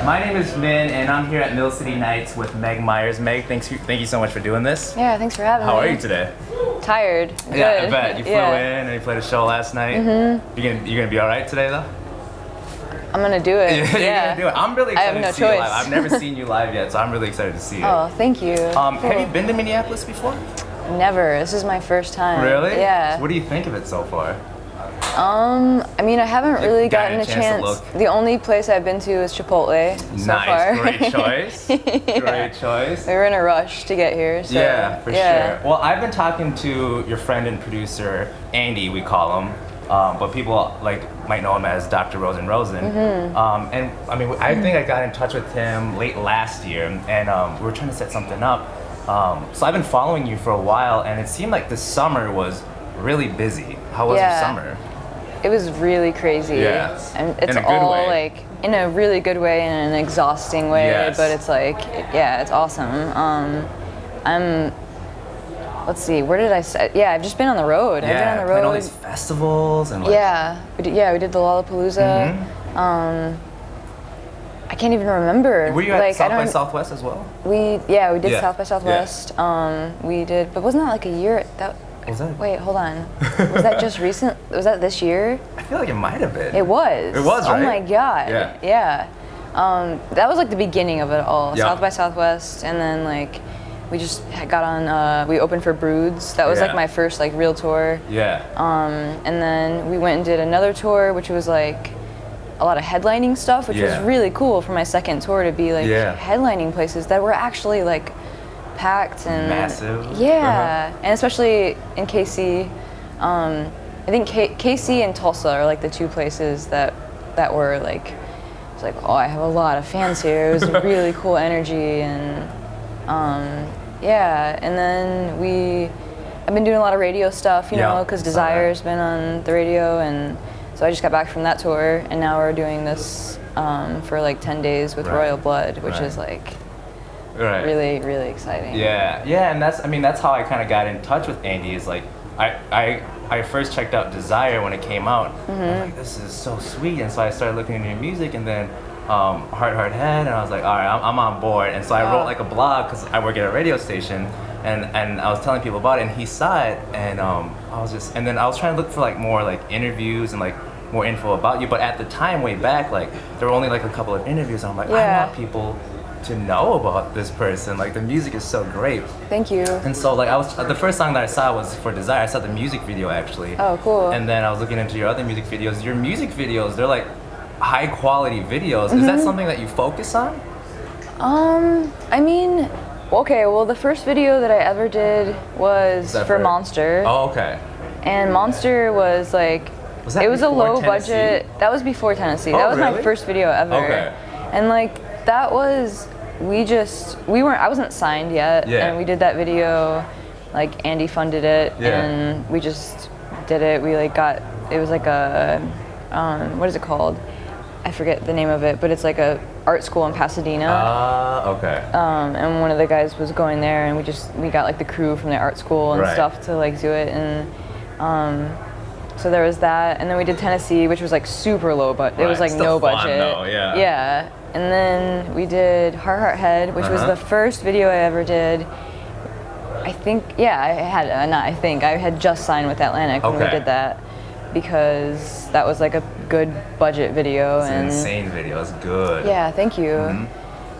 My name is Min, and I'm here at Mill City Nights with Meg Myers. Meg, thank you so much for doing this. Yeah, thanks for having me. How are you today? Tired. Yeah, Good. I bet. You flew in and you played a show last night. Mm-hmm. You gonna be all right today, though? I'm gonna do it. You're gonna do it. I'm really excited to see you live. choice. I've never seen you live yet, so I'm really excited to see you. Oh, thank you. Have you been to Minneapolis before? Never. This is my first time. Really? Yeah. So what do you think of it so far? I mean, I haven't really gotten a chance. To look. The only place I've been to is Chipotle so far. Great choice. Yeah. Great choice. We were in a rush to get here. So, yeah, for sure. Well, I've been talking to your friend and producer, Andy, we call him, but people might know him as Dr. Rosen. Mm-hmm. And I mean, I think I got in touch with him late last year, and we were trying to set something up. So I've been following you for a while, and it seemed like this summer was really busy. How was your summer? It was really crazy. Yeah. And it's in a good all way. in a really good way and an exhausting way, Yes. but it's it's awesome. Let's see, where did I say? Yeah, I've just been on the road. I've been on the road. Playing all these festivals and we did the Lollapalooza. Mm-hmm. I can't even remember. Were you at South by Southwest as well? We did South by Southwest. Yeah. We did, but wasn't that like a year? Was that? Wait, hold on. Was that just recent? Was that this year? I feel like it might have been. It was. It was, right? Oh my god. Yeah. That was like the beginning of it all. Yeah. South by Southwest, and then we just got on. We opened for Broods. That was my first real tour. Yeah. And then we went and did another tour, which was a lot of headlining stuff, which was really cool for my second tour to be headlining places that were actually packed and massive. Yeah, and especially in KC. I think KC and Tulsa are the two places that were it's I have a lot of fans here. It was a really cool energy, and and then I've been doing a lot of radio stuff, because Desire's been on the radio, and so I just got back from that tour, and now we're doing this for 10 days with Royal Blood, which is really, really exciting. Yeah, and that's how I kind of got in touch with Andy. Is I first checked out Desire when it came out. Mm-hmm. I'm like, this is so sweet, and so I started looking into your music, and then Heart Head, and I was like, all right, I'm on board. And so I wrote a blog because I work at a radio station, and I was telling people about it, and he saw it, and and then I was trying to look for more interviews and more info about you. But at the time, way back, there were only a couple of interviews, and I'm like, I want people to know about this person. The music is so great. Thank you. And so the first song that I saw was for Desire. I saw the music video actually. Oh, cool. And then I was looking into your other music videos. Your music videos, they're high quality videos. Mm-hmm. Is that something that you focus on? I mean, okay, well the first video that I ever did was for Monster. Oh, okay. And Monster was it was a low budget. That was before Tennessee. Oh, that was really? my first video ever. Okay. And that was, I wasn't signed yet, and we did that video, Andy funded it, and we just did it. We it was a, what is it called? I forget the name of it, but it's a art school in Pasadena. Okay. And one of the guys was going there, and we got the crew from the art school and stuff to do it, and so there was that, and then we did Tennessee, which was super low, but it was no budget. Though, yeah. Yeah. And then we did Heart Head, which was the first video I ever did. I think, I had just signed with Atlantic when we did that, because that was a good budget video. It's an insane video. It's good. Yeah, thank you. Mm-hmm.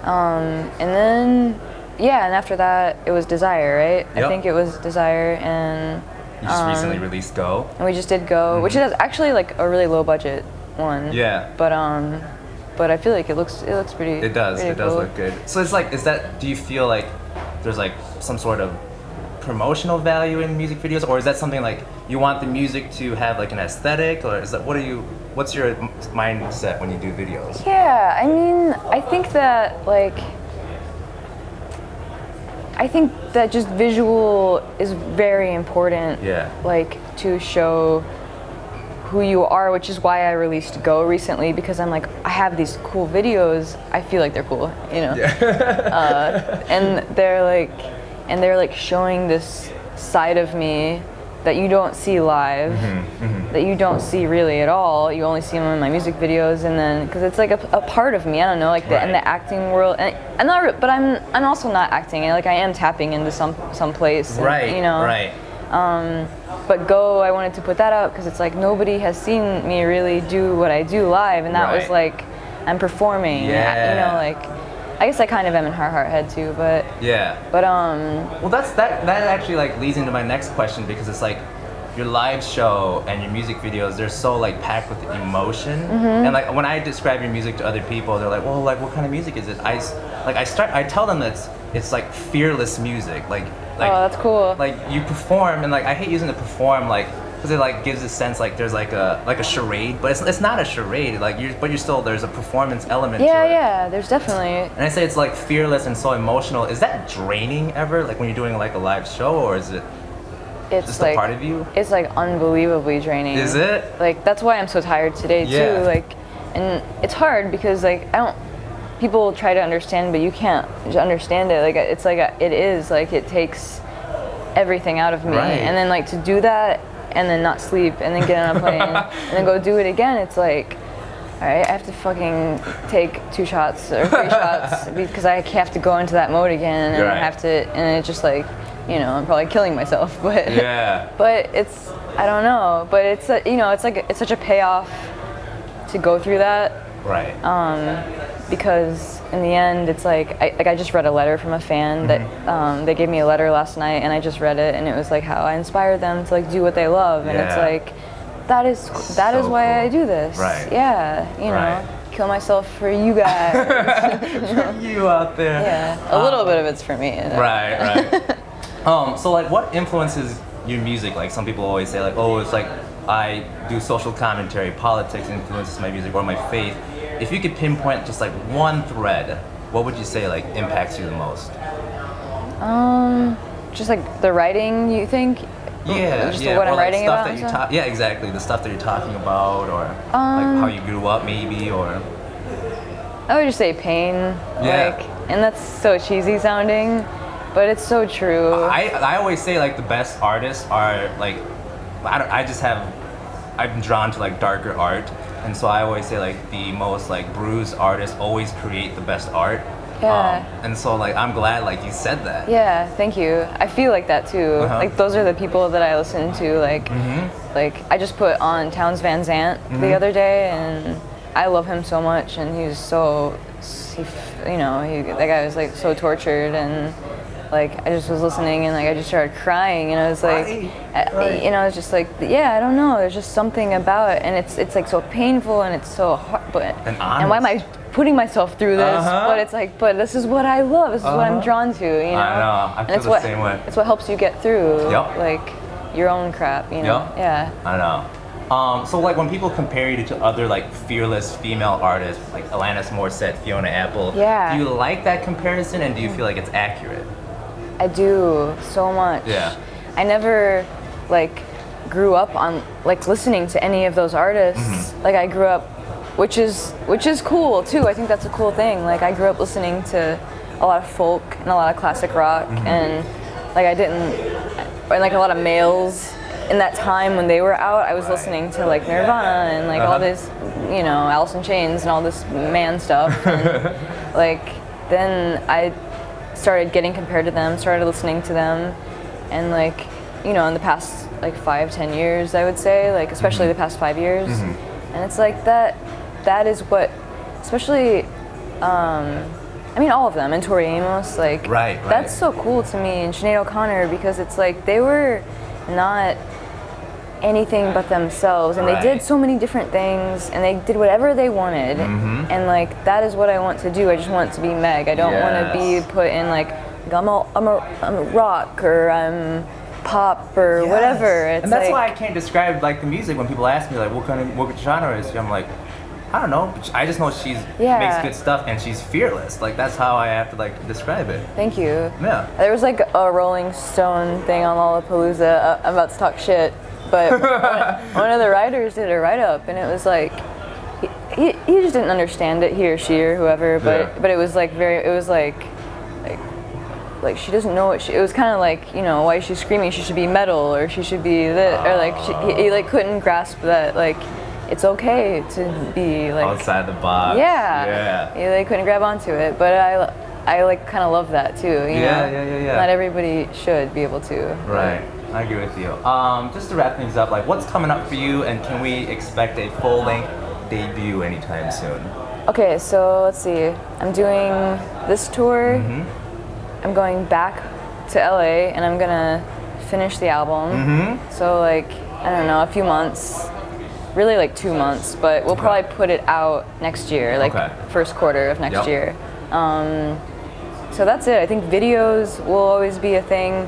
And then, and after that, it was Desire, right? Yep. I think it was Desire, and you just recently released Go. And we just did Go, which is actually a really low budget one. Yeah. But I feel it looks pretty. It does. Pretty It does cool. look good. So do you feel there's some sort of promotional value in music videos, or is that something you want the music to have an aesthetic, or is that what's your mindset when you do videos? Yeah, I mean, I think that just visual is very important. Yeah. To show who you are, which is why I released Go recently, because I'm I have these cool videos. I feel they're cool, Yeah. And they're showing this side of me that you don't see live, that you don't see really at all. You only see them in my music videos, and then because it's like a part of me. I don't know, like in the acting world, and I'm not, but I'm also not acting. Like I am tapping into some place, right? You know, right. But I wanted to put that out because it's like nobody has seen me really do what I do live, and that was like I'm performing. Yeah. You know, like. I guess I kind of am in Heart Head too, but well, that actually like leads into my next question, because it's like your live show and your music videos, they're so like packed with emotion, and like when I describe your music to other people, they're like, well, like what kind of music is it? I tell them that it's like fearless music, like oh, that's cool. Like you perform, and like I hate using the perform like, because it like gives a sense like there's like a charade, but it's not a charade. Like you're still, there's a performance element to it. Yeah, there's definitely. And I say it's like fearless and so emotional. Is that draining ever? Like when you're doing like a live show, or is it just like, a part of you? It's like unbelievably draining. Is it? Like that's why I'm so tired today too. Like, and it's hard because like people try to understand, but you can't understand it. Like it's like it is like it takes everything out of me, and then like to do that. And then not sleep, and then get on a plane, and then go do it again. It's like, all right, I have to fucking take 2 shots or 3 shots because I have to go into that mode again, and I have to, and it's just like, you know, I'm probably killing myself, but but it's, I don't know, but it's you know, it's like it's such a payoff to go through that, because in the end, it's like I just read a letter from a fan that they gave me a letter last night, and I just read it, and it was like how I inspired them to like do what they love, and it's like that is why I do this. You know, kill myself for you guys. For you out there. Yeah, a little bit of it's for me. You know? Right. So like, what influences your music? Like some people always say like, oh, it's like I do social commentary, politics influences my music, or my faith. If you could pinpoint just like one thread, what would you say like impacts you the most? Just like the writing, you think? Just what I'm writing stuff about. That you exactly. The stuff that you're talking about, or like how you grew up, maybe, or. I would just say pain. Like, and that's so cheesy sounding, but it's so true. I always say like the best artists are like, I'm drawn to like darker art. And so I always say like the most like bruised artists always create the best art. And so like I'm glad like you said that. Yeah, thank you. I feel like that too. Like those are the people that I listen to. Like I just put on Townes Van Zandt the other day, and I love him so much, and that guy was like so tortured, and like I just was listening, and like I just started crying, and I was like, you know, it's just like, I don't know, there's just something about it, and it's like so painful, and it's so hard, and why am I putting myself through this? But it's like, but this is what I love, this is what I'm drawn to, you know. I know, I feel the same way. It's what helps you get through, like your own crap, you know. I know. So like when people compare you to other like fearless female artists like Alanis Morissette, Fiona Apple, do you like that comparison, and do you feel like it's accurate? I do so much. I never like grew up on like listening to any of those artists. Like I grew up, which is cool too. I think that's a cool thing. Like I grew up listening to a lot of folk and a lot of classic rock, and like and like a lot of males in that time when they were out. I was listening to like Nirvana and like all this, you know, Alice in Chains and all this man stuff. And, like then I started getting compared to them, started listening to them, and like, you know, in the past like 5-10 years, I would say, like especially the past 5 years, and it's like that is what, especially, I mean all of them, and Tori Amos, like that's so cool to me, and Sinead O'Connor, because it's like they were not anything but themselves, and they did so many different things, and they did whatever they wanted, and like that is what I want to do. I just want to be Meg. I don't want to be put in like I'm a rock, or I'm pop, or whatever. It's and that's like, why I can't describe like the music when people ask me like what genre is she? I'm like, I don't know. I just know she's makes good stuff, and she's fearless. Like that's how I have to like describe it. Thank you. Yeah. There was like a Rolling Stone thing on Lollapalooza. I'm about to talk shit, but one of the writers did a write-up, and it was like he just didn't understand it, he or she or whoever. But it was like like she doesn't know it was kind of like, you know, why is she screaming? She should be metal, or she should be this, or like he like couldn't grasp that like it's okay to be like outside the box. Yeah. He like couldn't grab onto it, but I like kind of love that too. You know? Yeah. Not everybody should be able to. Right. I agree with you. Just to wrap things up, like what's coming up for you, and can we expect a full-length debut anytime soon? Okay, so let's see. I'm doing this tour. I'm going back to LA, and I'm gonna finish the album. So like, I don't know, a few months, really like 2 months, but we'll probably put it out next year, like first quarter of next year. So that's it. I think videos will always be a thing.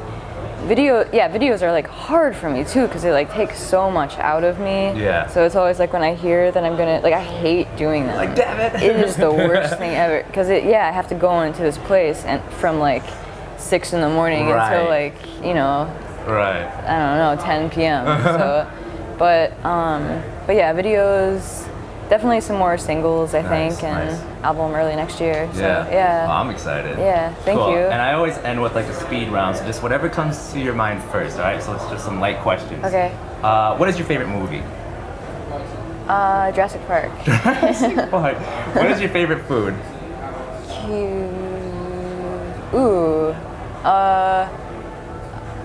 Videos are like hard for me too, because they like take so much out of me. So it's always like when I hear that I'm gonna, like, I hate doing them. Like, damn it. It is the worst thing ever, because I have to go into this place and from like 6 in the morning until like, you know, I don't know, 10 p.m. So, but yeah, videos. Definitely some more singles, I think, and album early next year. So, Well, I'm excited. Yeah, thank you. And I always end with like a speed round, so just whatever comes to your mind first, all right? So it's just some light questions. Okay. What is your favorite movie? Jurassic Park. Jurassic Park. What is your favorite food?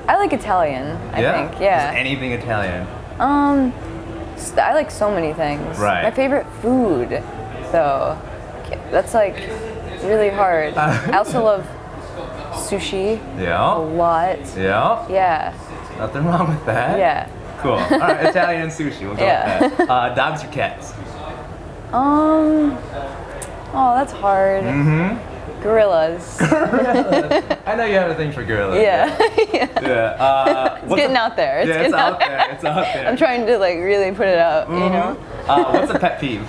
I like Italian, I think. Yeah. Is anything Italian? I like so many things. My favorite food, though, that's like really hard. I also love sushi. A lot. Yeah. Nothing wrong with that. Yeah. Cool. All right, Italian and sushi. We'll go with that. Dogs or cats? Oh, that's hard. Gorillas. I know you have a thing for gorillas. It's getting out there. It's out there. I'm trying to like really put it out, you know? What's a pet peeve?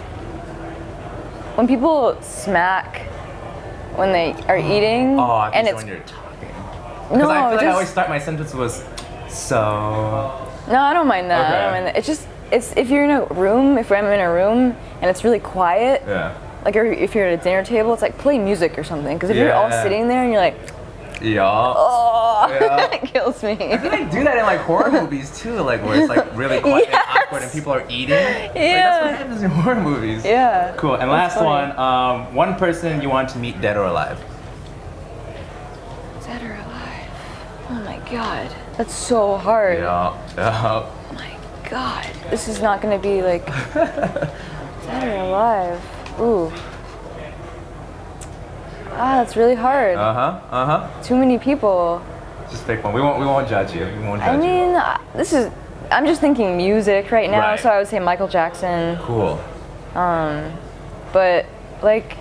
When people smack when they are eating. And it's when you're talking. Because I feel like I always start my sentence with so. No, I don't mind that. I don't mind that. It's just, if you're in a room, if I'm in a room and it's really quiet. Like if you're at a dinner table, it's like play music or something. Because if you're all sitting there and you're like, it kills me. I feel like do that in like horror movies too, like where it's like really quiet and awkward and people are eating. Like, that's what happens in horror movies. Cool. And last one, one person you want to meet, dead or alive. Dead or alive? Oh my god, that's so hard. Oh my god, this is not gonna be like dead or alive. Ooh. That's really hard. Too many people. Just pick one. We won't judge you. I mean, I'm just thinking music right now, so I would say Michael Jackson. Cool. But like,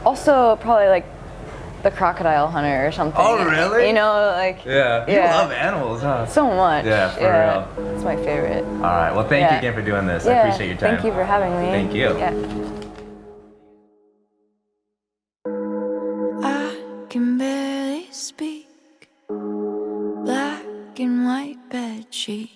also probably like the crocodile hunter or something. Oh really? You know, like. Yeah. You love animals, huh? So much. Yeah, for real. It's my favorite. All right. Well, thank you again for doing this. I appreciate your time. Thank you for having me. Thank you. Can barely speak. Black and white bed sheets.